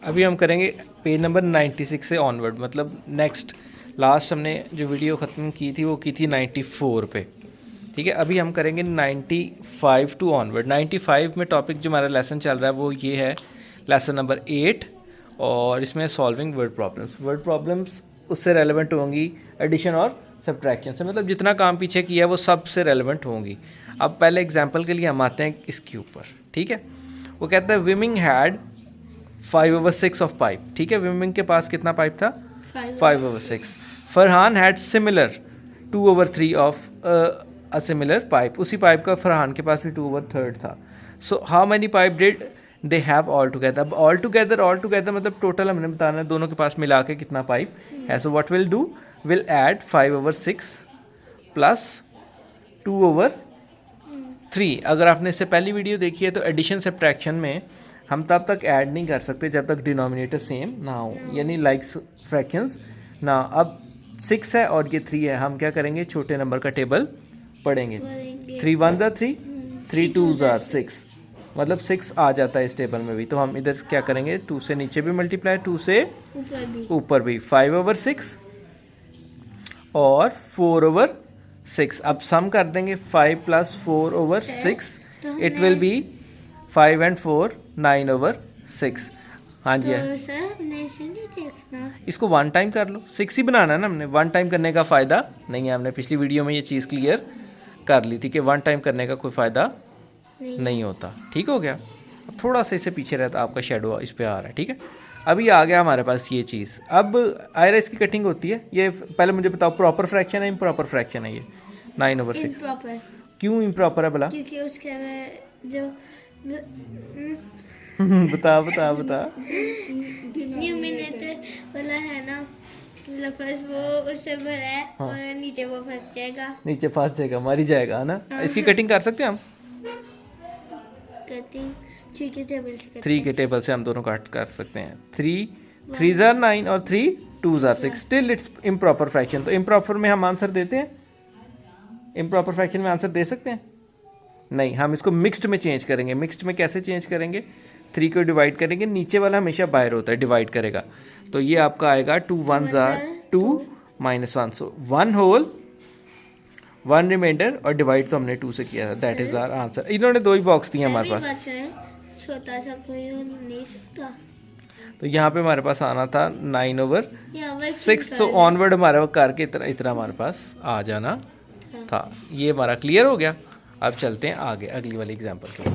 अभी हम करेंगे पेज नंबर 96 से ऑनवर्ड, मतलब नेक्स्ट लास्ट हमने जो वीडियो ख़त्म की थी वो की थी 94 पे। ठीक है, अभी हम करेंगे 95 टू ऑनवर्ड। 95 में टॉपिक जो हमारा लेसन चल रहा है वो ये है लेसन नंबर 8, और इसमें solving word problems. Word problems उससे रेलेवेंट होंगी एडिशन और सब्ट्रैक्शन से, मतलब जितना काम पीछे किया है वो सब से रेलेवेंट होंगी। अब पहले एग्जांपल के लिए हम आते हैं इसके ऊपर। ठीक है, वो कहता है विमिंग हैड 5/6 ऑफ पाइप। ठीक है, विमिंग के पास कितना पाइप था? 5/6। Farhan had similar 2/3 of a similar pipe. उसी पाइप का फरहान के पास भी 2/3 था। So how many pipe did they have all together? अब ऑल टुगेदर मतलब टोटल हमने बताना है दोनों के पास मिला के कितना पाइप है। So what will do, will add 5/6 plus 2/3। अगर आपने इससे पहली वीडियो देखी है तो एडिशन सब्ट्रैक्शन में हम तब तक ऐड नहीं कर सकते जब तक डिनोमिनेटर सेम ना हो, यानी लाइक्स फ्रैक्शंस ना। अब 6 है और ये 3 है, हम क्या करेंगे, छोटे नंबर का टेबल पढ़ेंगे। 3 1 ज़ा 3, 3 2 ज़ा 6, मतलब 6 आ जाता है इस टेबल में भी। तो हम इधर क्या करेंगे, 2 से नीचे भी मल्टीप्लाई, 2 से ऊपर भी 5/6 और 4/6। अब सम कर देंगे 5 + 4/6, इट विल बी 5 and 4 9/6। हाँ जी, तो सर नहीं देखना, इसको वन टाइम कर लो। 6 ही बनाना है ना हमने, वन टाइम करने का फ़ायदा नहीं है। हमने पिछली वीडियो में ये चीज़ क्लियर कर ली थी कि वन टाइम करने का कोई फ़ायदा नहीं होता। ठीक हो गया। अब थोड़ा सा इससे पीछे रहता, आपका शेडो इस पर आ रहा है। ठीक है, अभी आ गया हमारे पास ये चीज़। अब आयरा इसकी कटिंग होती है। ये पहले मुझे बताओ, प्रॉपर फ्रैक्शन है इम्प्रॉपर फ्रैक्शन है ये 9/6? इम्प्रॉपर। क्यों इम्प्रॉपर है भला? क्योंकि उसके में जो बता न्यूमिनेटर वाला है ना, मतलब फर्स्ट वो उससे भरा है। हाँ। और नीचे वो फंस जाएगा, नीचे फंस जाएगा, मर ही जाएगा, है ना। हाँ। इसकी कटिंग कर सकते हैं हम? कटिंग 3 के टेबल से करते 3 के टेबल से हम दोनों काट कर सकते हैं। 3 3 ज़ार 9 और 3 2 ज़ार 6। Still it's improper fraction. तो इम्प्रॉपर में हम आंसर देते हैं? इम्प्रॉपर फ्रैक्शन में आंसर दे सकते हैं? नहीं, हम इसको मिक्स्ड में चेंज करेंगे। मिक्स्ड में कैसे चेंज करेंगे? 3 को डिवाइड करेंगे, नीचे वाला हमेशा बाहर होता है, डिवाइड करेगा। तो ये आपका आएगा 2 1 ज़ार 2 -1। सो 1 होल 1 रिमाइंडर, और डिवाइड तो हमने 2 से किया था। That is our answer. इन्होंने 2 ही बॉक्स दिए हमारे पास, छोटा सा कोई हो नहीं सकता। तो यहाँ पे हमारे पास आना था 9/6। तो ऑनवर्ड हमारा करके इतना हमारे पास आ जाना था। ये हमारा क्लियर हो गया। अब चलते हैं आगे अगली वाली एग्जाम्पल के लिए।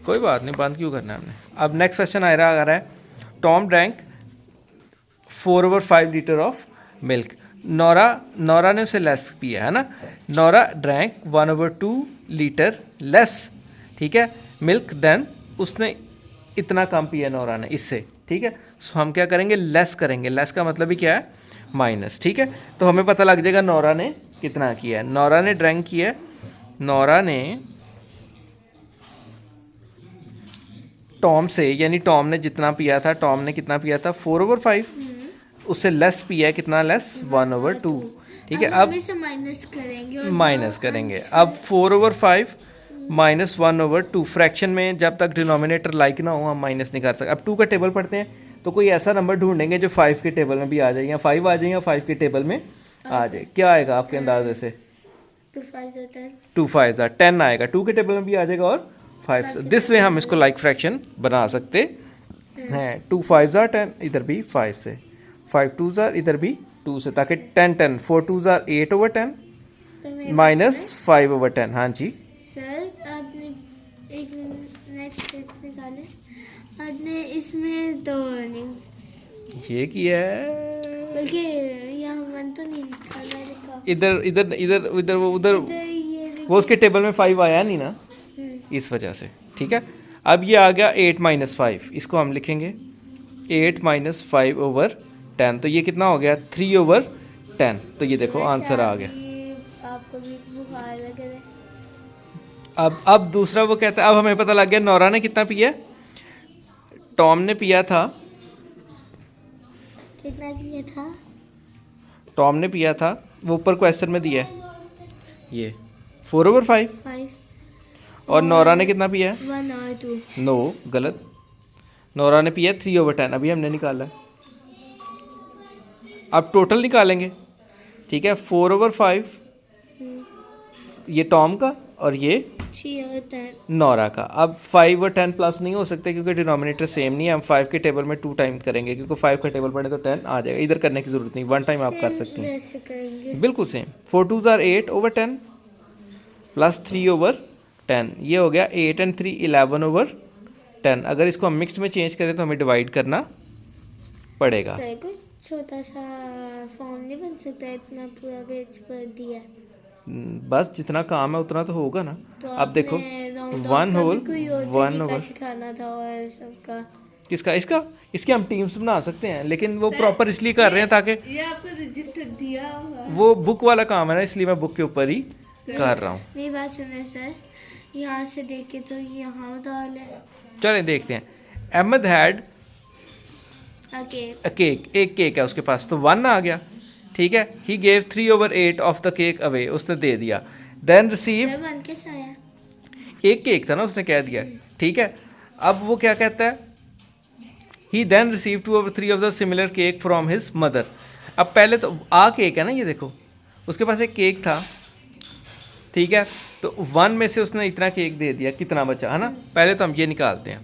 कोई बात नहीं, बंद क्यों करना है हमने। अब नेक्स्ट क्वेश्चन आ रहा है, Tom drank 4/5 litre of milk. Nora ने उसे लेस पिया, है ना। नौरा ड्रैंक 1/2 लीटर लेस, ठीक है, मिल्क देन। उसने इतना कम पिया नौरा ने इससे, ठीक है। सो हम क्या करेंगे, लेस करेंगे। लेस का मतलब ही क्या है, माइनस। ठीक है, तो हमें पता लग जाएगा नौरा ने कितना किया है। नौरा ने ड्रैंक किया है, नौरा ने टॉम से, यानी टॉम ने जितना पिया था, टॉम ने कितना पिया था 4/5, उससे लेस पिया है। कितना लेस, 1/2। ठीक है, अब माइनस करेंगे। अब 4/5 - 1/2। फ्रैक्शन में जब तक डिनोमिनेटर लाइक ना हो हम माइनस नहीं कर सकते। अब 2 का टेबल पढ़ते हैं, तो कोई ऐसा नंबर ढूंढेंगे जो 5 के टेबल में भी आ जाए, या 5 आ जाए या 5 के टेबल में आ जाए। क्या आएगा आपके अंदाजे से? 2 5 10 आएगा। 2 के टेबल में भी आ जाएगा और 5। दिस वे हम इसको लाइक फ्रैक्शन बना सकते हैं। 2 5 10, इधर भी 5 से, 5 2 इधर भी 2 से, ताकि 10 10 4 2 8/10 -5/10। हाँ जी सर, आपने एक नेक्स्ट निकाले, आपने इसमें 2 ये किया है, बल्कि यहाँ 1 तो नहीं लिखा, मैंने इधर इधर इधर इधर वो उधर वो उसके टेबल में 5 आया नहीं ना, इस वजह से। ठीक है, अब ये आ गया 8 - 5। इसको हम लिखेंगे 8 - 5/10। तो ये कितना हो गया, 3/10। तो ये देखो आंसर आ गया। आपको भी बुखार लग रहा है। अब दूसरा वो कहता है, अब हमें पता लग गया नौरा ने कितना पिया। टॉम ने पिया था, कितना पिया था? टॉम ने पिया था, वो ऊपर क्वेश्चन में दिया है ये 4/5। और नौरा ने कितना पिया है? 1 और 2। नो, गलत। नोरा ने पिया 3/10, अभी हमने निकाला है। अब टोटल निकालेंगे, ठीक है। 4/5 ये टॉम का और ये 3/10। नोरा का। अब 5 और 10 प्लस नहीं हो सकते क्योंकि डिनोमिनेटर सेम नहीं है। हम 5 के टेबल में 2 टाइम करेंगे क्योंकि 5 का टेबल पढ़े तो 10 आ जाएगा। इधर करने की ज़रूरत नहीं, 1 टाइम आप कर सकती हैं, ऐसे करेंगे। बिल्कुल सेम। 4 2s are 8/10 प्लस 3/10, ये हो गया 8 and 3 11/10। अगर इसको हम मिक्स्ड में चेंज करें तो हमें डिवाइड करना पड़ेगा। सर कुछ छोटा सा फॉर्म नहीं बन सकता, इतना पूरा पेज पर दिया। बस जितना काम है उतना तो होगा ना। तो अब देखो आपने round 1 off का भी होल कोई और 1 तरीका ओवर, सिखाना था और सबका। किसका? इसका? इसके हम टीम्स बना सकते हैं, लेकिन वो प्रॉपर इसलिए कर रहे हैं ताकि ये आपको रजिस्टर दिया हुआ है। वो बुक वाला काम है ना, इसलिए मैं बुक के ऊपर ही कर रहा हूँ। मेरी बात सुने सर, यहाँ से देखे तो यहाँ डाल है। चलें देखते हैं। Ahmed had okay. केक, एक केक है उसके पास, तो 1 आ गया, ठीक है। He gave 3/8 of the cake away, उसने दे दिया। देन रिसीव, सर बन कैसा आया? एक केक था ना, उसने कह दिया, ठीक है। अब वो क्या कहता है, he then receive 2/3 of the similar cake from his mother. अब पहले तो केक है ना, ये देखो उसके पास एक केक था, ठीक है। तो 1 में से उसने इतना केक दे दिया, कितना बचा, है ना। पहले तो हम ये निकालते हैं,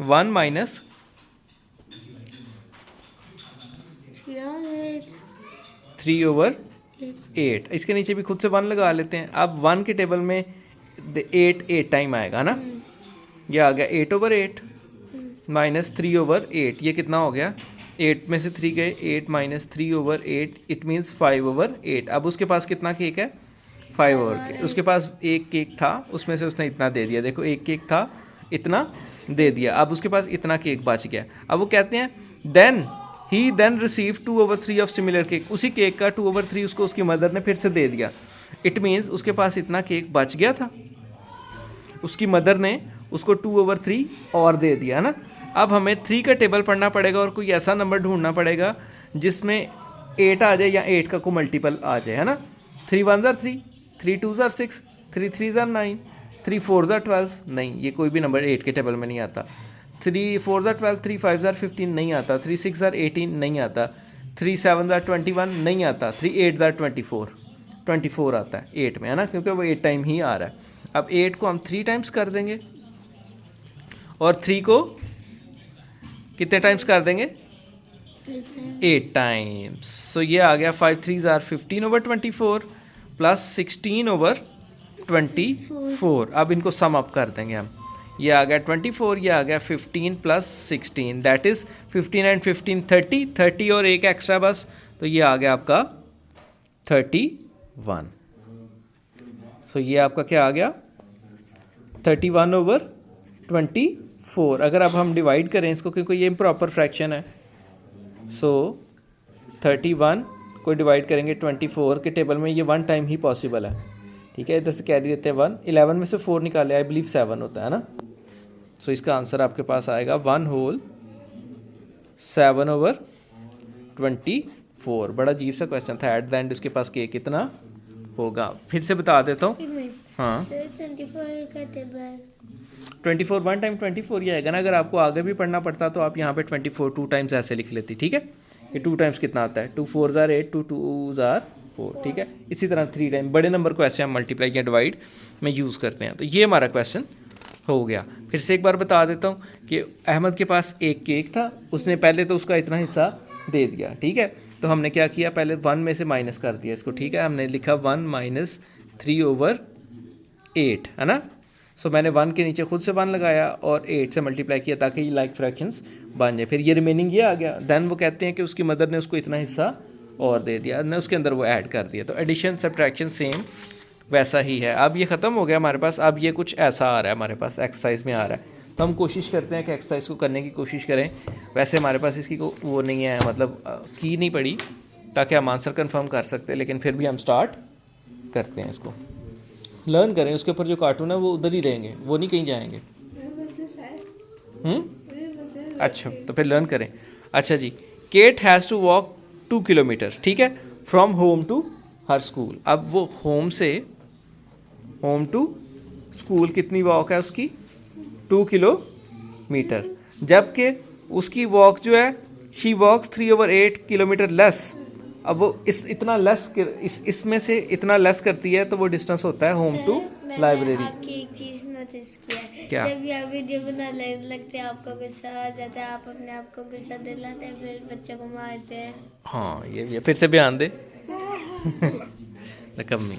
1 माइनस 3/8। इसके नीचे भी खुद से 1 लगा लेते हैं। अब 1 के टेबल में 8 टाइम आएगा ना, ये आ गया 8/8 माइनस 3/8। ये कितना हो गया, 8 में से 3 गए, 8 माइनस 3/8, इट मीन्स 5/8। अब उसके पास कितना केक है, 5/8। उसके पास एक केक था, उसमें से उसने इतना दे दिया। देखो एक केक था, इतना दे दिया। अब उसके पास इतना केक बच गया। अब वो कहते हैं then he then receive 2/3 of similar cake. उसी केक का 2/3 उसको उसकी मदर ने फिर से दे दिया। इट मीन्स उसके पास इतना केक बच गया था, उसकी मदर ने उसको 2/3 और दे दिया ना। अब हमें 3 का टेबल पढ़ना पड़ेगा और कोई ऐसा नंबर ढूंढना पड़ेगा जिसमें 8 आ जाए या 8 का कोई मल्टीपल आ जाए, है ना। 3 1s are 3, 3 2s are 6, 3 3s are 9, 3 4s are 12। नहीं, ये कोई भी नंबर 8 के टेबल में नहीं आता। 3 4s are 12, 3 5s are 15 नहीं आता, 3 6s are 18 नहीं आता, 3 7s are 21 नहीं आता, 3 8s are 24 आता है 8 में, है ना, क्योंकि वो 8 टाइम ही आ रहा है। अब 8 को हम 3 टाइम्स कर देंगे और 3 को कितने टाइम्स कर देंगे, 8 टाइम्स। सो ये आ गया 5 3s are 15/24 प्लस 16/24। अब इनको सम अप कर देंगे हम, ये आ गया 24, ये आ गया 15 प्लस 16, दैट इज़ 15 and 15 30 और एक एक्स्ट्रा बस, तो ये आ गया आपका 31। सो ये आपका क्या आ गया, 31/24। अगर अब हम डिवाइड करें इसको, क्योंकि ये इम्प्रॉपर फ्रैक्शन है, सो 31 को डिवाइड करेंगे 24 के टेबल में, ये 1 टाइम ही पॉसिबल है, ठीक है। इधर से कैरी देते हैं 1, 11 में से 4 निकाले, आई बिलीव 7 होता है ना। सो इसका आंसर आपके पास आएगा 1 होल 7/24। बड़ा अजीब सा क्वेश्चन था। एट द एंड उसके पास के कितना होगा, फिर से बता देता हूँ। हाँ, 24 का टेबल 24 1 टाइम 24 ये आएगा ना। अगर आपको आगे भी पढ़ना पड़ता तो आप यहाँ पे 24 2 टाइम्स ऐसे लिख लेती, ठीक है। ये 2 टाइम्स कितना आता है, 2 4s are 8, 2 2s are 4, ठीक है। इसी तरह 3 टाइम बड़े नंबर को ऐसे हम मल्टीप्लाई या डिवाइड में यूज़ करते हैं। तो ये हमारा क्वेश्चन हो गया। फिर से एक बार बता देता हूँ कि अहमद के पास एक केक था, उसने पहले तो उसका इतना हिस्सा दे दिया, ठीक है। तो हमने क्या किया, पहले 1 में से माइनस कर दिया इसको, ठीक है। हमने लिखा 1 माइनस 3/8, है ना। सो मैंने 1 के नीचे खुद से 1 लगाया और 8 से मल्टीप्लाई किया ताकि ये लाइक फ्रैक्शंस बन जाए। फिर ये रिमेनिंग ये आ गया। देन वो कहते हैं कि उसकी मदर ने उसको इतना हिस्सा और दे दिया, ने उसके अंदर वो ऐड कर दिया। तो एडिशन सब्ट्रैक्शन सेम वैसा ही है। अब ये ख़त्म हो गया हमारे पास। अब ये कुछ ऐसा आ रहा है हमारे पास, एक्सरसाइज में आ रहा है। तो हम कोशिश करते हैं कि एक्सरसाइज को करने की कोशिश करें। वैसे हमारे पास इसकी वो नहीं है, मतलब की नहीं पड़ी ताकि हम आंसर कंफर्म कर सकते हैं, लेकिन फिर भी हम स्टार्ट करते हैं इसको। लर्न करें, उसके ऊपर जो कार्टून है वो उधर ही रहेंगे, वो नहीं कहीं जाएंगे। अच्छा, तो फिर लर्न करें। अच्छा जी, Kate has to walk 2 kilometre, ठीक है, from home to her school. अब वो होम टू स्कूल कितनी वॉक है उसकी, 2 किलोमीटर, मीटर, जबकि उसकी वॉक जो है शी वॉक्स 3/8 किलोमीटर लेस। अब वो इतना लेस इसमें से इतना लेस करती है तो वो डिस्टेंस होता है होम टू मैंने लाइब्रेरी। आपकी एक चीज नोटिस किया है। क्या? जब भी आप वीडियो बनाने लगते हैं आपको गुस्सा आ जाता है, आप अपने आप को गुस्सा दिलाते हैं, फिर बच्चों को मारते हैं। हाँ ये फिर से बयान दे कमी।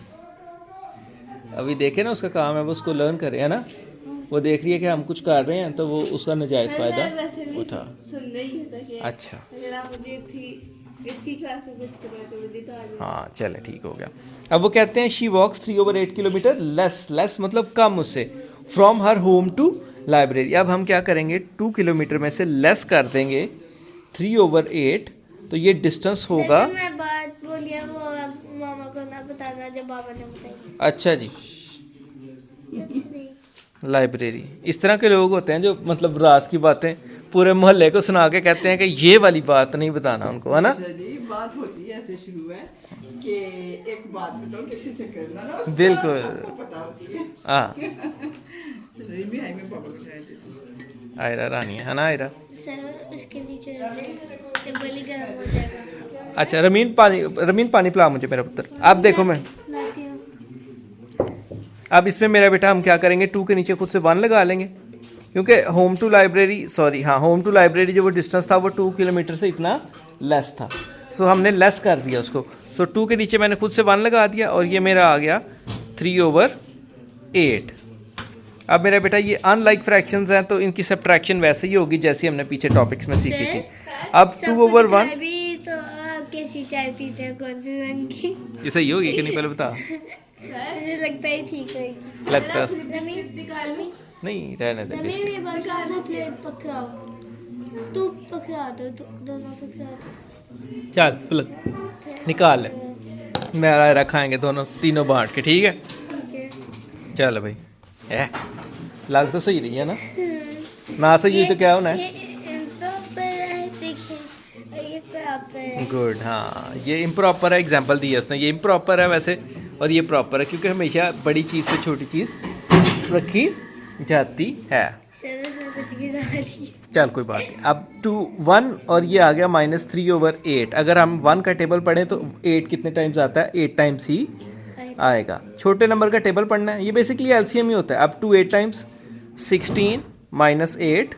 अभी देखे ना उसका काम है वो उसको लर्न करे है ना, वो देख रही है कि हम कुछ कर रहे हैं तो वो उसका नाजायज़ फ़ायदा उठा। सुन रही है कि अच्छा अगर आप मुझे इसकी क्लास में कुछ करवाए तो मुझे तो आ जाए। हाँ चले ठीक हो गया। अब वो कहते हैं शी वॉक्स 3/8 किलोमीटर लेस मतलब कम उससे from her home to library. अब हम क्या करेंगे 2 किलोमीटर में से लेस कर देंगे 3/8 तो ये डिस्टेंस होगा। जैसे मैं बात बोली है वो आप मामा को ना बताना जब बाबा ने बताई। अच्छा जी लाइब्रेरी इस तरह के लोग होते हैं जो मतलब राज की बातें पूरे मोहल्ले को सुना के कहते हैं कि ये वाली बात नहीं बताना उनको, है ना। जी बात होती है ऐसे शुरू है कि एक बात बताओ किसी से करना ना उसका बिल्कुल। सबको पता होती है। हाँ भी आई में पापा को चाय देती हूँ। आयरा रानी है ना आयरा। सर इसके नीचे जब बलि गर्म हो जाएगा। अच्छा रमीन पानी पिला मुझे मेरा पुत्र। अब देखो मैं लाती हूँ। अब इसमें मेरा बेटा हम क्या करेंगे 2 के नीचे खुद से 1 लगा लेंगे क्योंकि होम टू लाइब्रेरी जो वो डिस्टेंस था वो 2 किलोमीटर से इतना लेस था। सो हमने लेस कर दिया उसको। सो 2 के नीचे मैंने खुद से 1 लगा दिया और ये मेरा आ गया 3/8। अब मेरा बेटा ये अनलाइक फ्रैक्शंस हैं तो इनकी सब्ट्रैक्शन वैसे ही होगी जैसे हमने पीछे टॉपिक्स में सीखी थी। अब 2/1 अभी तो आप कैसी चाय पीते हैं, कौन सी रंग की? ये सही होगी कि नहीं पहले बता। मुझे लगता है ठीक है। लगता है रमी नहीं रहने दे। मेरे पास आपको प्लेट पकड़ाओ, तू पकड़ा दो, दोनों पकड़ा दो। चल पलक निकाल ले, मेरा रखाएंगे दोनों तीनों बांट के, ठीक है। ठीक है। चल भाई लग तो सही रही है ना, ना सही हुई तो क्या होना है। ये प्रॉपर है, देखिए ये प्रॉपर है। गुड, हाँ ये इम्प्रॉपर है, एग्जांपल दी है उसने। ये इम्प्रॉपर है वैसे और ये प्रॉपर है क्योंकि हमेशा बड़ी चीज़ पे छोटी चीज़ रखी जाती है। सर उसने कुछ गिरा दी। चल कोई बात नहीं। अब 2/1 और ये आ गया -3/8। अगर हम 1 का टेबल पढ़ें तो 8 कितने टाइम्स आता है, 8 टाइम्स ही आएगा। छोटे नंबर का टेबल पढ़ना है, ये बेसिकली एलसीएम ही होता है। अब 2 8 times 16 -8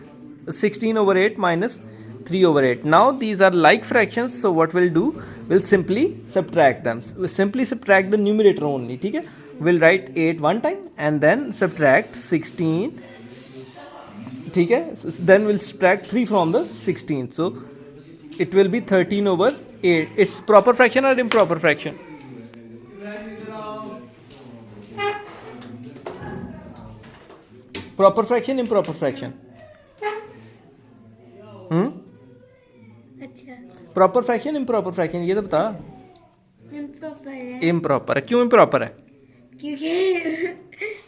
16/8 -3/8। Now these are like fractions, so what we'll do, we'll simply subtract them. We'll simply subtract the numerator only, ठीक है। We'll write 8 one time and then subtract 16, ठीक है। Then we'll subtract 3 from the 16, so it will be 13/8. It's proper fraction or improper fraction? Proper fraction improper fraction? अच्छा proper fraction improper fraction ये तो बता। Improper है improper है, क्यों improper है? क्योंकि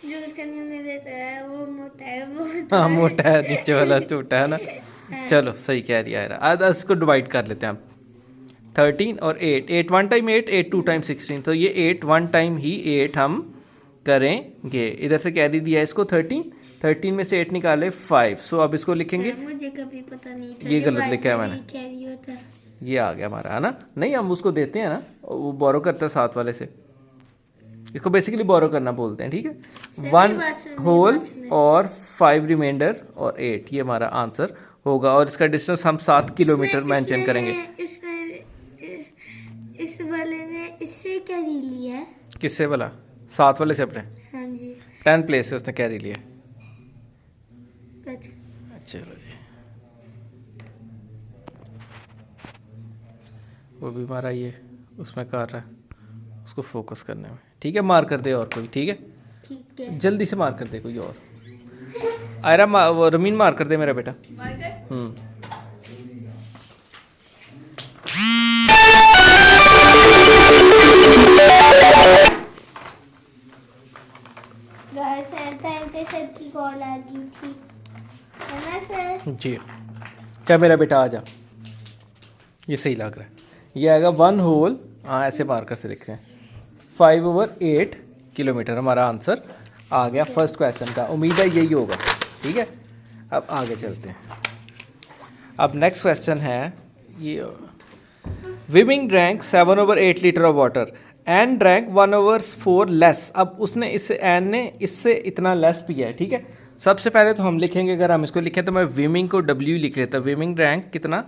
जो उसका न्यूमरेटर है वो मोटा है, वो हाँ मोटा है, नीचे वाला छोटा है ना। चलो सही कह रही है यार। आज इसको डिवाइड कर लेते हैं हम 13 और 8। 8 1 टाइम 8, 8 2 टाइम 16, तो ये 8 1 टाइम ही 8 हम करेंगे। इधर से कैरी दिया इसको 13 में से 8 निकाले 5। सो अब इसको लिखेंगे, मुझे कभी पता नहीं था ये गलत लिखा है मैंने, कैरी होता है। ये आ गया हमारा, है ना। नहीं हम उसको देते हैं ना, वो बोरो करता है साथ वाले से, इसको बेसिकली बोरो करना बोलते हैं, ठीक है। 1 होल और 5 रिमाइंडर और 8, ये हमारा आंसर होगा। और इसका डिस्टेंस हम 7 किलोमीटर मेंशन करेंगे। इस वाले ने इससे कैरी लिया है। किससे वाला? 7 वाले से अपने हाँ जी 10 प्लेस से उसने कैरी लिया। अच्छा चलो जी, वो भी हमारा ये उसमें कर रहा है, उसको फोकस करने में, ठीक है। मार कर दे और कोई, ठीक है, ठीक है। जल्दी से मार कर दे कोई और। आयरा वो रमीन मार कर दे मेरा बेटा। सर टाइम पे सर की कॉल आ गई थी, है ना सर? जी क्या मेरा बेटा आ जा, ये सही लग रहा है। ये आएगा 1 होल, हाँ ऐसे मार्कर से लिख रहे हैं, 5/8 किलोमीटर हमारा आंसर आ गया फर्स्ट क्वेश्चन का। उम्मीद है यही होगा, ठीक है। अब आगे चलते हैं। अब नेक्स्ट क्वेश्चन है ये, विमिंग drank 7/8 litre of water and drank 1/4 less. अब उसने इससे एन ने इससे इतना लेस पिया है, ठीक है। सबसे पहले तो हम लिखेंगे, अगर हम इसको लिखें तो मैं विमिंग को W लिख लेता, विमिंग ड्रैंक कितना